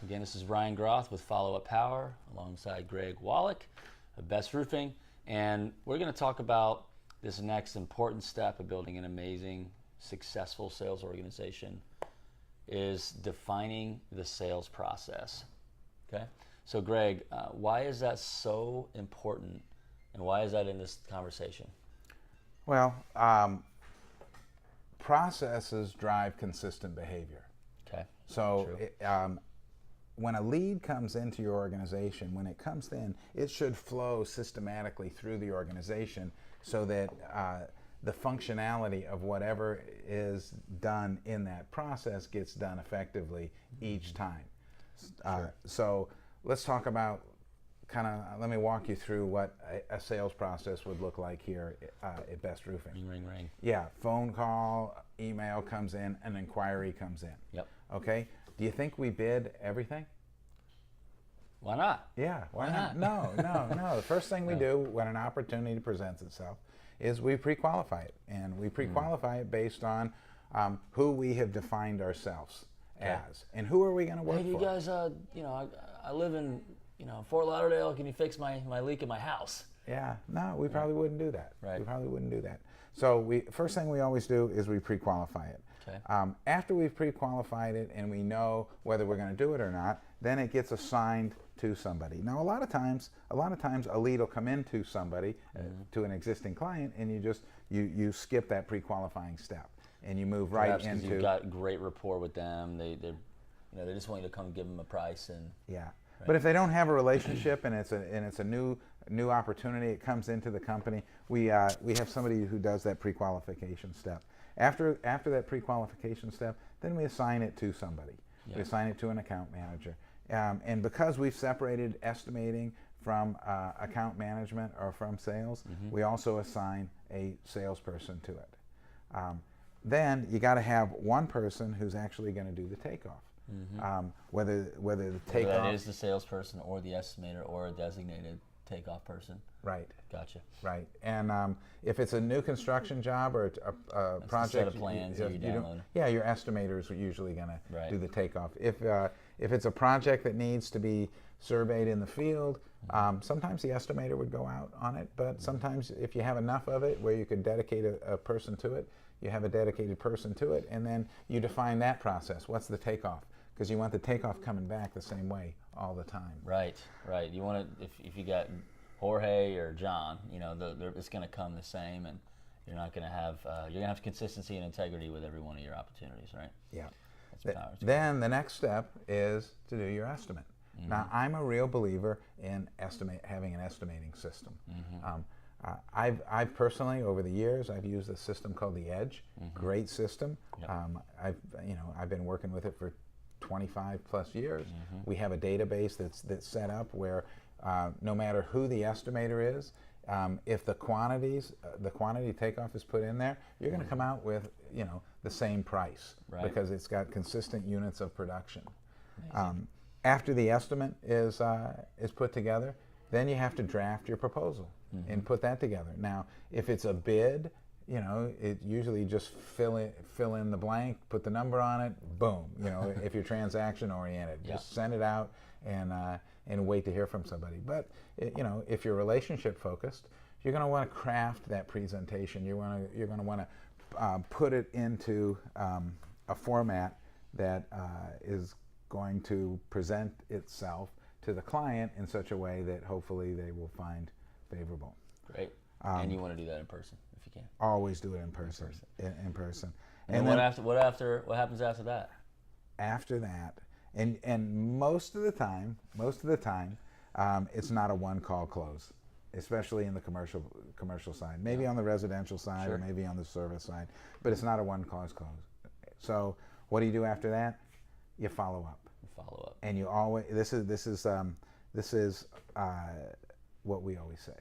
Again, this is Ryan Groth with Followup Power alongside Greg Wallach of Best Roofing. And we're going to talk about this next important step of building an amazing, successful sales organization is defining the sales process. Okay? So Greg, why is that so important and why is that in this conversation? Well, processes drive consistent behavior. Okay. So when a lead comes into your organization, when it comes in, it should flow systematically through the organization so that the functionality of whatever is done in that process gets done effectively each time. Sure. So let's talk about let me walk you through what a sales process would look like here at Best Roofing. Ring, ring, ring. Yeah, phone call, email comes in, an inquiry comes in. Yep. Okay, do you think we bid everything? Why not? Yeah, why not? No. The first thing we do when an opportunity presents itself is we pre-qualify it. And we pre-qualify it based on who we have defined ourselves as. And who are we going to work for? Hey, you guys, I live in Fort Lauderdale. Can you fix my leak in my house? Yeah, no, we probably wouldn't do that. Right. We probably wouldn't do that. So first thing we always do is we pre-qualify it. Okay. After we've pre-qualified it and we know whether we're going to do it or not, then it gets assigned to somebody. Now, a lot of times a lead will come into somebody, to an existing client, and you skip that pre-qualifying step and you move Perhaps right into. You've got great rapport with them. They just want you to come give them a price and. Yeah. Right. But if they don't have a relationship and it's a new opportunity, it comes into the company. We have somebody who does that pre-qualification step. After that pre-qualification step, then we assign it to somebody. Yeah. We assign it to an account manager. And because we've separated estimating from account management or from sales, we also assign a salesperson to it. Then you got to have one person who's actually going to do the takeoff. Whether the takeoff, that is the salesperson or the estimator or a designated takeoff person. Right. Gotcha. Right. And if it's a new construction job or a project, set of plans that you download. Yeah, your estimators are usually going to do the takeoff. If it's a project that needs to be surveyed in the field, sometimes the estimator would go out on it. But sometimes if you have enough of it where you could dedicate a person to it, you have a dedicated person to it, and then you define that process. What's the takeoff? Because you want the takeoff coming back the same way all the time. Right. You want to, if you got Jorge or John, it's going to come the same, and you're not going to have you're going to have consistency and integrity with every one of your opportunities, right? Yeah. Then the next step is to do your estimate. Now, I'm a real believer in having an estimating system. I've personally, over the years, I've used a system called the Edge. Great system. Yep. I've been working with it for 25 plus years. We have a database that's set up where no matter who the estimator is, if the quantity takeoff is put in there, you're going to come out with the same price, because it's got consistent units of production. After the estimate is put together, then you have to draft your proposal and put that together. Now, if it's a bid, it usually just fill in the blank, put the number on it, boom. If you're transaction oriented, just send it out and wait to hear from somebody. But if you're relationship focused, you're going to want to craft that presentation. You're going to want to put it into a format that is going to present itself to the client in such a way that hopefully they will find favorable. Great. And you want to do that in person if you can. Always do it in person. In person. And then what happens after that? After that, and most of the time, it's not a one-call close, especially in the commercial side. Maybe on the residential side, or maybe on the service side, but it's not a one-call close. So what do you do after that? You follow up. And you always this is what we always say.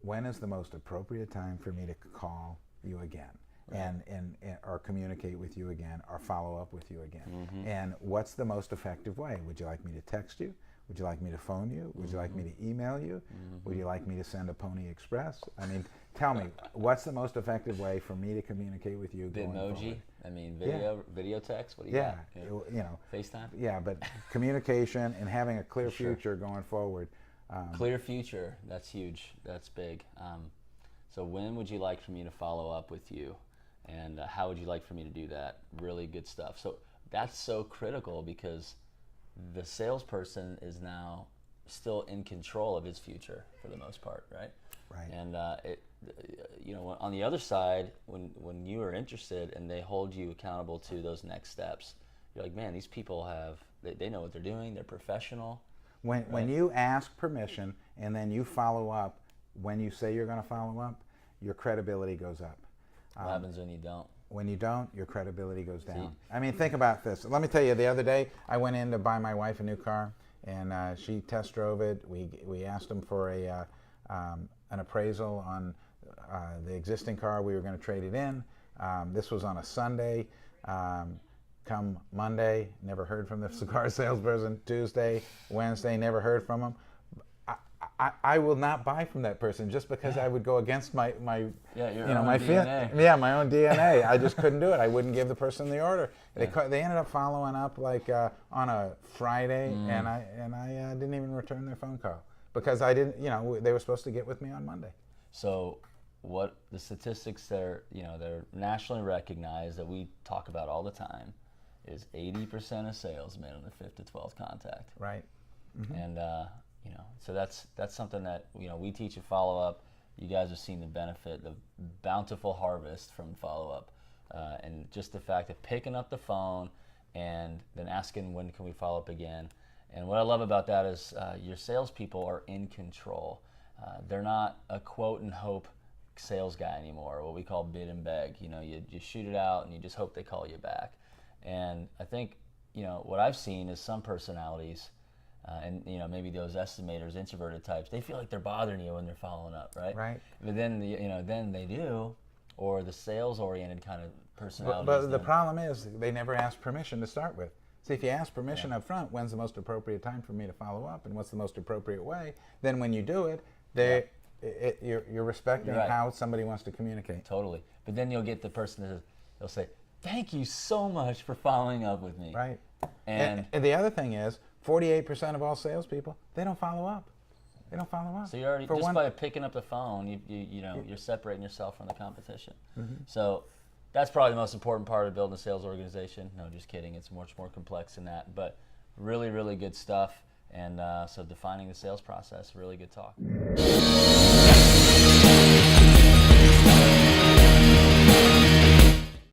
When is the most appropriate time for me to call you again? And or communicate with you again, or follow up with you again? And what's the most effective way? Would you like me to text you? Would you like me to phone you? Would you like me to email you? Would you like me to send a Pony Express? I mean, tell me, what's the most effective way for me to communicate with you going Bitmoji? forward? I mean, video text? What do you Yeah, got? you know. FaceTime? Yeah, but communication and having a clear future going forward. Clear future, that's huge. That's big. So when would you like for me to follow up with you? And how would you like for me to do that? Really good stuff. So that's so critical because the salesperson is now still in control of his future for the most part, right? Right. And you know, on the other side, when you are interested and they hold you accountable to those next steps, you're like, man, these people they know what they're doing. They're professional. When you ask permission and then you follow up, when you say you're going to follow up, your credibility goes up. What happens when you don't? When you don't, your credibility goes down. I mean, think about this. Let me tell you, the other day, I went in to buy my wife a new car, and she test drove it. We asked them for an appraisal on the existing car. We were going to trade it in. This was on a Sunday. Come Monday, never heard from the cigar salesperson. Tuesday, Wednesday, never heard from him. I will not buy from that person just because I would go against my my DNA. my own DNA. I just couldn't do it. I wouldn't give the person the order. They ended up following up like on a Friday, and I didn't even return their phone call because I didn't. They were supposed to get with me on Monday. So what the statistics they're nationally recognized that we talk about all the time is 80% of sales made on the 5th to 12th contact. Right. Mm-hmm. And so that's something that we teach at Followup. You guys have seen the benefit, the bountiful harvest from Followup, and just the fact of picking up the phone and then asking when can we follow up again. And what I love about that is your salespeople are in control. They're not a quote and hope sales guy anymore, what we call bid and beg. You shoot it out and you just hope they call you back. And I think what I've seen is some personalities. And maybe those estimators, introverted types, they feel like they're bothering you when they're following up, right? Right. But then then they do, or the sales-oriented kind of personality. But the problem is they never ask permission to start with. See, if you ask permission up front, when's the most appropriate time for me to follow up, and what's the most appropriate way? Then when you do it, you're respecting how somebody wants to communicate. Totally. But then you'll get the person they'll say, "Thank you so much for following up with me." Right. And the other thing is, 48% of all salespeople, they don't follow up. They don't follow up. So you're already by picking up the phone, you're separating yourself from the competition. Mm-hmm. So that's probably the most important part of building a sales organization. No, just kidding. It's much more complex than that. But really, really good stuff. And so defining the sales process, really good talk.